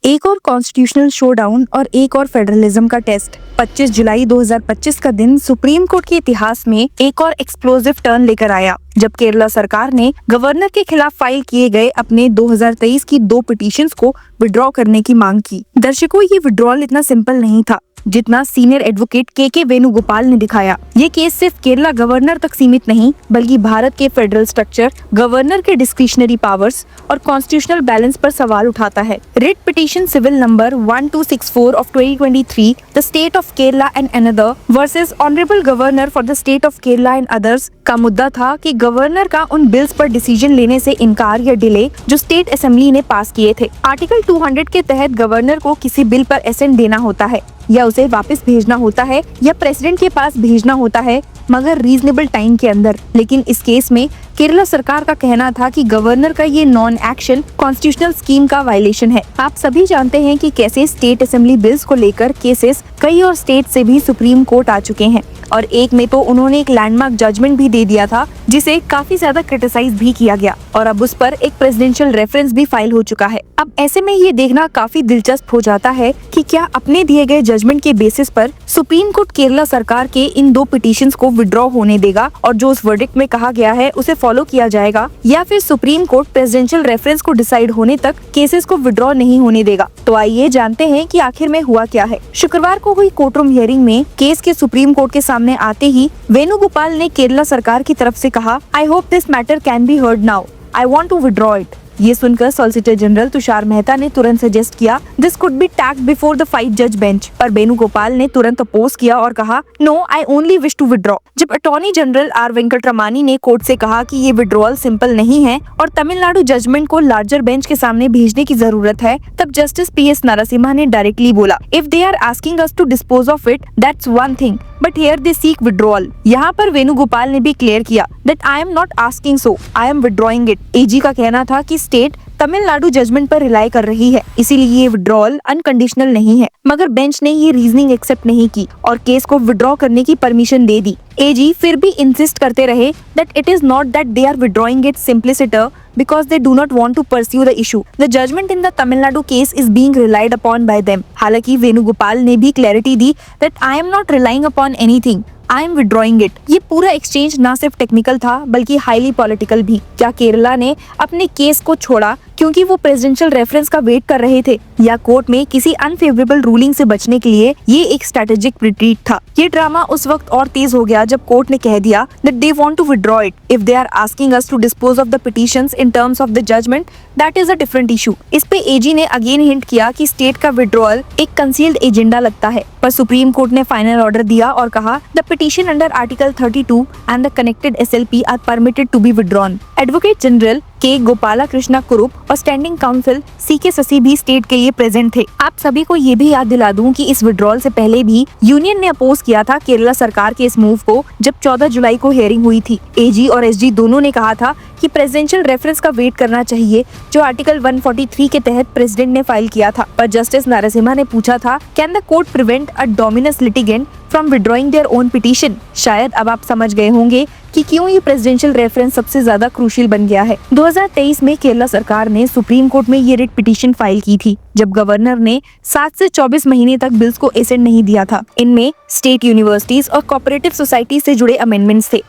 एक और constitutional showdown और एक और फेडरलिज्म का टेस्ट। 25 जुलाई 2025 का दिन सुप्रीम कोर्ट के इतिहास में एक और एक्सप्लोसिव टर्न लेकर आया, जब केरला सरकार ने गवर्नर के खिलाफ फाइल किए गए अपने 2023 की 2 पिटीशंस को विड्रॉ करने की मांग की। दर्शकों, ये विड्रॉल इतना सिंपल नहीं था जितना सीनियर एडवोकेट के वेणुगोपाल ने दिखाया। ये केस सिर्फ केरला गवर्नर तक सीमित नहीं, बल्कि भारत के फेडरल स्ट्रक्चर, गवर्नर के डिस्क्रिशनरी पावर्स और कॉन्स्टिट्यूशनल बैलेंस पर सवाल उठाता है। Writ petition civil number 1264 of 2023, the state of Kerala and another versus honourable governor for the state of Kerala and others का मुद्दा था कि गवर्नर का उन बिल्स पर डिसीजन लेने से इनकार या डिले जो स्टेट असेंबली ने पास किए थे। आर्टिकल 200 के तहत गवर्नर को किसी बिल पर एसेंट देना होता है या उसे वापस भेजना होता है या प्रेसिडेंट के पास भेजना होता है, मगर रीजनेबल टाइम के अंदर। लेकिन इस केस में केरला सरकार का कहना था कि गवर्नर का ये नॉन एक्शन कॉन्स्टिट्यूशनल स्कीम का वायलेशन है। आप सभी जानते हैं कि कैसे स्टेट असेंबली बिल्स को लेकर केसेस कई और स्टेट से भी सुप्रीम कोर्ट आ चुके हैं, और एक में तो उन्होंने एक लैंडमार्क जजमेंट भी दे दिया था जिसे काफी ज्यादा क्रिटिसाइज भी किया गया, और अब उस पर एक प्रेसिडेंशियल रेफरेंस भी फाइल हो चुका है। अब ऐसे में ये देखना काफी दिलचस्प हो जाता है कि क्या अपने दिए गए जजमेंट के बेसिस पर सुप्रीम कोर्ट केरला सरकार के इन 2 पिटीशंस को विड्रॉ होने देगा और जो उस वर्डिक्ट में कहा गया है उसे फॉलो किया जाएगा, या फिर सुप्रीम कोर्ट प्रेसिडेंशियल रेफरेंस को डिसाइड होने तक केसेस को विड्रॉ नहीं होने देगा। तो आइए जानते हैं कि आखिर में हुआ क्या है। शुक्रवार को हुई कोर्ट रूम हियरिंग में केस के सुप्रीम कोर्ट के सामने आते ही वेणुगोपाल ने केरला सरकार की तरफ से कहा, I hope this matter can be heard now, I want to withdraw it. ये सुनकर सॉलिसिटर जनरल तुषार मेहता ने तुरंत सजेस्ट किया, this could be tagged before the 5 जज बेंच, पर वेणुगोपाल ने तुरंत अपोज किया और कहा, no, I only wish to withdraw. जब अटॉर्नी जनरल आर वेंकटरमणी ने कोर्ट से कहा कि ये विड्रॉल सिंपल नहीं है और तमिलनाडु जजमेंट को लार्जर बेंच के सामने भेजने की जरूरत है, तब जस्टिस PS नरसिम्हा ने डायरेक्टली बोला, if they are asking us to dispose of it, that's one thing, but here they seek withdrawal. यहाँ पर वेणुगोपाल ने भी क्लियर किया that I am not asking so, I am withdrawing it. एजी का कहना था कि स्टेट तमिलनाडु जजमेंट पर रिलाई कर रही है, इसीलिए ये विड्रॉल अनकंडीशनल नहीं है, मगर बेंच ने ये रीजनिंग एक्सेप्ट नहीं की और केस को विड्रॉ करने की परमिशन दे दी। एजी फिर भी इंसिस्ट करते रहे that it is not that they are withdrawing it simpliciter because they do not want to pursue the issue. The judgment in the Tamil Nadu case is being relied upon by them. हालांकि वेणुगोपाल ने भी clarity the that I am not relying upon anything. I am withdrawing it. ये पूरा exchange ना सिर्फ technical था बल्कि highly political भी। क्या केरला ने अपने केस को छोड़ा क्योंकि वो प्रेसिडेंशियल रेफरेंस का वेट कर रहे थे, या कोर्ट में किसी अनफेवरेबल रूलिंग से बचने के लिए ये एक स्ट्रेटेजिक रिट्रीट था? ये ड्रामा उस वक्त और तेज हो गया जब कोर्ट ने कह दिया that they want to withdraw it. If they are asking us to dispose of the petitions in terms of the judgment, that is a different issue. इस पे एजी ने अगेन हिंट किया कि स्टेट का विड्रॉल एक कंसील्ड एजेंडा लगता है, पर सुप्रीम कोर्ट ने फाइनल ऑर्डर दिया और कहा, the petition under article 32 and the connected SLP are permitted to be withdrawn. Advocate general K Gopala Krishna कुरुप और स्टैंडिंग काउंसिल CK शशि भी स्टेट के लिए प्रेजेंट थे। आप सभी को ये भी याद दिला दूं कि इस विड्रॉल से पहले भी यूनियन ने अपोज किया था केरला सरकार के इस मूव को, जब 14 जुलाई को हियरिंग हुई थी। AG और SG दोनों ने कहा था कि प्रेसिडेंशियल रेफरेंस का वेट करना चाहिए, जो आर्टिकल 143 के तहत प्रेसिडेंट ने फाइल किया था। पर जस्टिस नरसिम्हा ने पूछा था, can the court prevent a Dominus litigant from withdrawing their own petition? शायद अब आप समझ गए होंगे कि क्यों ये प्रेसिडेंशियल रेफरेंस सबसे ज्यादा क्रूशियल बन गया है। 2023 में केरला सरकार ने सुप्रीम कोर्ट में ये रिट पिटीशन फाइल की थी, जब गवर्नर ने 7 से 24 महीने तक बिल्स को एसेंट नहीं दिया था। इनमें स्टेट यूनिवर्सिटीज और कोऑपरेटिव सोसाइटी से जुड़े अमेंडमेंट्स थे।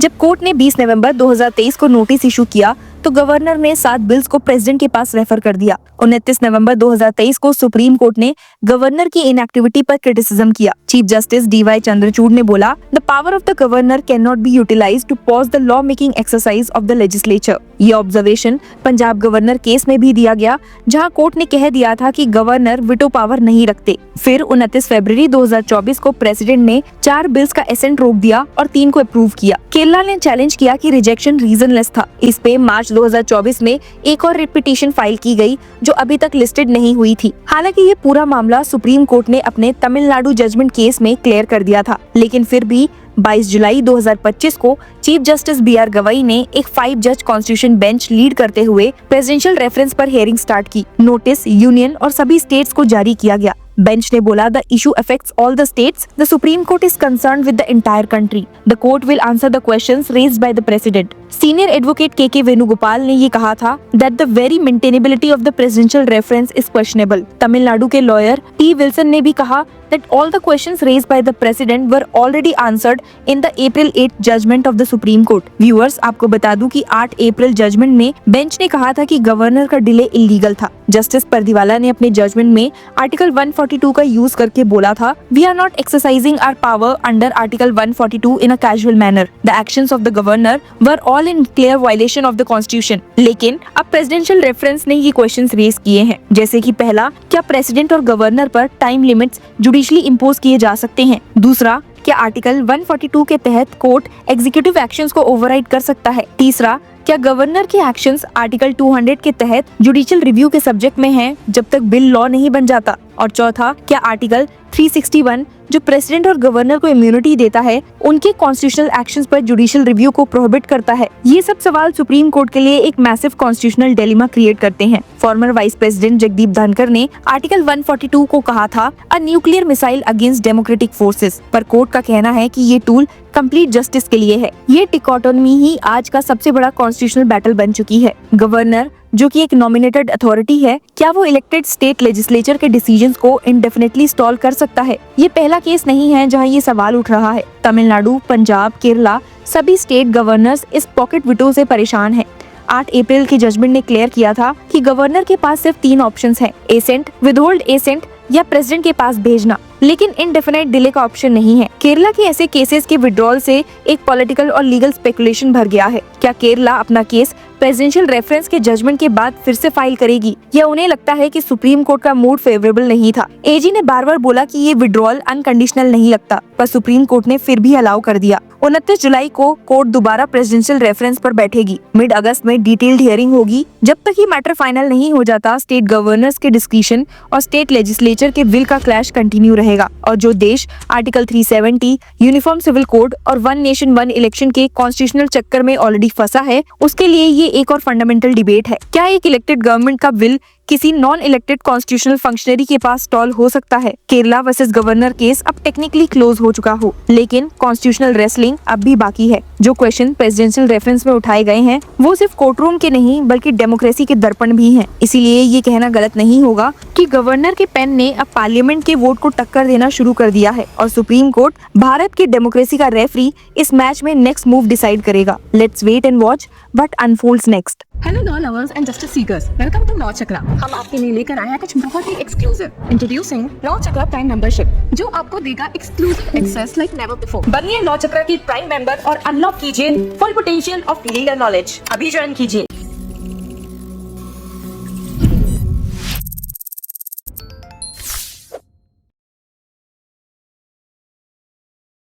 जब कोर्ट ने 20 नवंबर 2023 को नोटिस इशू किया तो गवर्नर ने 7 बिल्स को प्रेसिडेंट के पास रेफर कर दिया। 29 नवंबर 2023 को सुप्रीम कोर्ट ने गवर्नर की इनएक्टिविटी पर क्रिटिसिज्म किया। चीफ जस्टिस DY चंद्रचूड़ ने बोला, the power of the governor can not be utilised to pause the law making exercise of the legislature. ये ऑब्जर्वेशन पंजाब गवर्नर केस में भी दिया गया, जहां कोर्ट ने कह दिया था कि गवर्नर विटो पावर नहीं रखते। फिर 29 फरवरी 2024 को प्रेसिडेंट ने 4 बिल्स का एसेंट रोक दिया और 3 को अप्रूव किया। केरला ने चैलेंज किया कि रिजेक्शन रीजनलेस था। इस पे मार्च 2024 में एक और रिट पिटीशन फाइल की गई जो अभी तक लिस्टेड नहीं हुई थी। हालांकि ये पूरा मामला सुप्रीम कोर्ट ने अपने तमिलनाडु जजमेंट केस में क्लियर कर दिया था, लेकिन फिर भी 22 जुलाई 2025 को चीफ जस्टिस BR गवई ने एक 5 जज कॉन्स्टिट्यूशन बेंच लीड करते हुए प्रेसिडेंशियल रेफरेंस पर हियरिंग स्टार्ट की। नोटिस यूनियन और सभी स्टेट्स को जारी किया गया। बेंच ने बोला, the issue affects all the states, the supreme court is concerned with the entire country, the court will answer the questions raised by the president. Senior advocate के वेणुगोपाल ने ये कहा था that the very maintainability of the presidential reference is questionable. Tamil Nadu के lawyer T Wilson ने भी कहा that all the questions raised by the president were already answered in the April 8 judgment of the Supreme Court। Viewers, आपको बता दूं कि 8 अप्रैल judgement में bench ने कहा था कि गवर्नर का डिले इलीगल था। जस्टिस परदीवाला ने अपने जजमेंट में आर्टिकल 142 का यूज करके बोला था, we are not exercising our power under article 142 in a casual manner. The actions of the governor were all in clear violation of the constitution. लेकिन अब प्रेसिडेंशियल रेफरेंस ने ये क्वेश्चंस रेज किए हैं, जैसे कि पहला, क्या प्रेसिडेंट और गवर्नर पर टाइम लिमिट्स जुडिशली इम्पोज किए जा सकते हैं? दूसरा, क्या आर्टिकल 142 के तहत कोर्ट एग्जीक्यूटिव एक्शंस को ओवरराइड कर सकता है? तीसरा, क्या गवर्नर के एक्शंस आर्टिकल 200 के तहत जुडिशियल रिव्यू के सब्जेक्ट में हैं जब तक बिल लॉ नहीं बन जाता? और चौथा, क्या आर्टिकल 361 जो प्रेसिडेंट और गवर्नर को इम्यूनिटी देता है उनके कॉन्स्टिट्यूशनल एक्शंस पर जुडिशियल रिव्यू को प्रोहिबिट करता है? ये सब सवाल सुप्रीम कोर्ट के लिए एक मैसिव कॉन्स्टिट्यूशनल डिलेमा क्रिएट करते हैं। Farmer vice president Jagdeep Dhankhar ने आर्टिकल 142 को कहा था a nuclear missile against democratic forces, पर कोर्ट का कहना है कि ये टूल कंप्लीट जस्टिस के लिए है। ये डिकोटोमी ही आज का सबसे बड़ा कॉन्स्टिट्यूशनल बैटल बन चुकी है। गवर्नर जो कि एक नॉमिनेटेड अथॉरिटी है, क्या वो इलेक्टेड स्टेट लेजिस्लेचर के डिसीजंस को इंडेफिनेटली स्टॉल कर सकता है? ये पहला केस नहीं है जहां ये सवाल उठ रहा है। तमिलनाडु, पंजाब, केरला सभी स्टेट गवर्नर्स इस पॉकेट विटो से परेशान हैं। 8 अप्रैल के जजमेंट ने क्लियर किया था कि गवर्नर के पास सिर्फ 3 ऑप्शंस हैं, एसेंट, विदहोल्ड एसेंट या प्रेसिडेंट के पास भेजना, लेकिन इनडेफिनाइट डिले का ऑप्शन नहीं है। केरला के ऐसे केसेस के विड्रॉल से एक पॉलिटिकल और लीगल स्पेकुलेशन भर गया है। क्या केरला अपना केस प्रेसिडेंशियल रेफरेंस के जजमेंट के बाद फिर से फाइल करेगी, या उन्हें लगता है कि सुप्रीम कोर्ट का मूड फेवरेबल नहीं था? एजी ने बार बार बोला कि ये विड्रॉल अनकंडीशनल नहीं लगता, पर सुप्रीम कोर्ट ने फिर भी अलाउ कर दिया। 29 जुलाई को कोर्ट दोबारा प्रेसिडेंशियल रेफरेंस पर बैठेगी। मिड अगस्त में डिटेल्ड हियरिंग होगी। जब तक ये मैटर फाइनल नहीं हो जाता, स्टेट गवर्नर्स के डिस्क्रिशन और स्टेट लेजिस्लेचर के विल का क्लैश कंटिन्यू रहेगा। और जो देश आर्टिकल 370, यूनिफॉर्म सिविल कोड और 1 नेशन 1 इलेक्शन के कॉन्स्टिट्यूशनल चक्कर में ऑलरेडी फंसा है, उसके लिए ये एक और फंडामेंटल डिबेट है। क्या एक इलेक्टेड गवर्नमेंट का विल किसी नॉन इलेक्टेड कॉन्स्टिट्यूशनल फंक्शनरी के पास स्टॉल हो सकता है? केरला वर्सेस गवर्नर केस अब टेक्निकली क्लोज हो चुका हो, लेकिन कॉन्स्टिट्यूशनल रेसलिंग अब भी बाकी है। जो क्वेश्चन प्रेसिडेंशियल रेफरेंस में उठाए गए हैं वो सिर्फ कोर्टरूम के नहीं बल्कि डेमोक्रेसी के दर्पण भी हैं। इसीलिए ये कहना गलत नहीं होगा कि गवर्नर के पेन ने अब पार्लियामेंट के वोट को टक्कर देना शुरू कर दिया है और सुप्रीम कोर्ट भारत की डेमोक्रेसी का रेफरी इस मैच में नेक्स्ट मूव डिसाइड करेगा। Let's wait and watch what unfolds next. Hello law lovers and justice seekers, welcome to law Chakra. हम आपके लिए लेकर आए हैं कुछ बहुत ही exclusive. Introducing law Chakra prime membership, जो आपको देगा exclusive access like never before. बनिए लॉ चक्रा की प्राइम मेंबर और अनलॉक कीजिए full potential of legal knowledge. अभी ज्वाइन कीजिए।